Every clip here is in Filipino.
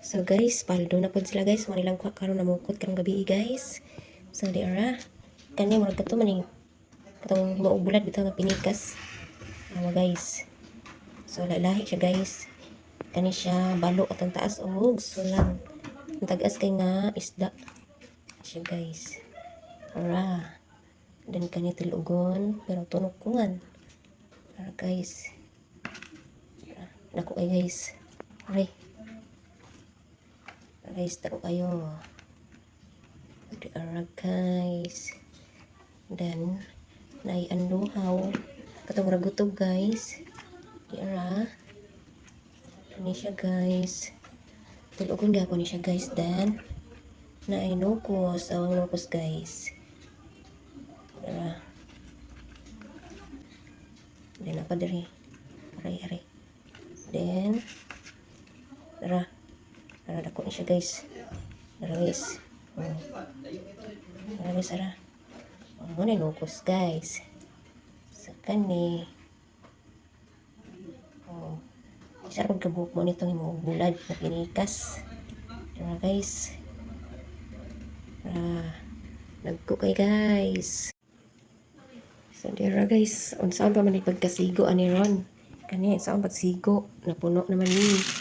So guys, paldo na po sila guys. Manilang karon na mukot karong gabi guys. So di ara. Kanya murag kato maning katong maubulad bitaw nga pinikas. Ama guys. So lahi siya guys. Kani siya balo atong taas og sulang. Ang tagas kay nga isda. Siya guys. Ara. Dan kani tilugon pero tunukungan. Ara guys. Dako kay guys. Aray. Guys, taro kayo. Ara guys. Then, naianduhaw. Katong ragutog guys. Ara. Ini siya guys. Tilugon gapon ni siya guys. Then, nainukos. Awang nukos guys. Ara. Then, apa dari? Aray. Then, ara. Ara dako ni siya guys. Ara guys. Ara guys, ara. Muna nukos guys. Sa kani. Isa rin kabuhok mo nitong mga bulad na pinikas. Ara guys. Ara. Nagko kay guys. So dira guys. Unsaan pa man pagkasigo ani ron. Kani saan pagsigo. Napuno naman ni.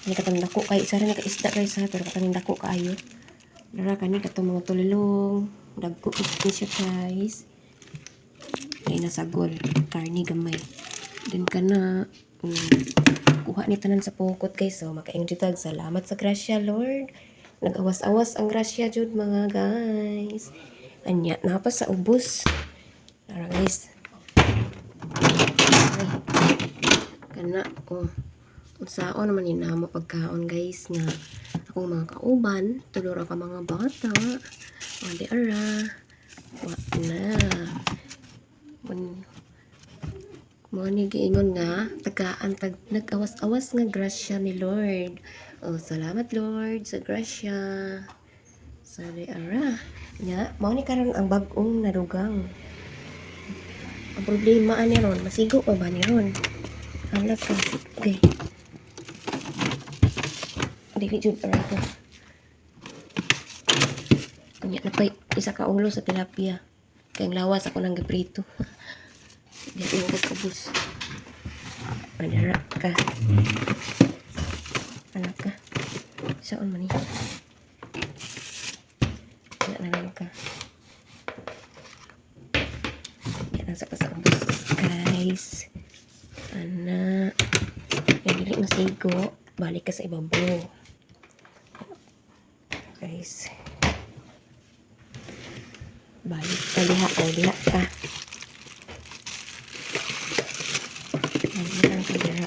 Kani katang dako kay isa rin nakaisda guys ha. Pero katang dako kaayo. Dara kani katong mga tulilong. Dagko ni siya guys. Ay nasagol. Karni gamay. Then kana. Kuha ni tanan sa pukot guys. So makaing ditag. Salamat sa grasya Lord. Nag-awas-awas ang grasya jud mga guys. Anya napa sa ubos. Dara guys. Ay. Kana unsaon naman inamo pagkaon guys nga akong mga kauban tulura ka mga bata di ara wa na mo ni giingon nga tagaan tag nag-awas-awas nga grasya ni Lord. Salamat Lord sa grasya. So di ara nya mao ni karon ang bag-ong nadugang. Ang problema ani ron masigo pa ba ni ron? Hala ka okay. Dili jud ara ko. Anya na pa isa ka ulo sa tilapia. Kay ang lawas ako nang giprito. Di ko kabus. Padara ka. Anak ka. Saan man ni? Yan na lang ka. Yan ang sa kabus guys. Anak. Yan dili masigo. Balik ka sa ibabaw. Guys. Balik ka diha ka. Ayan ka diha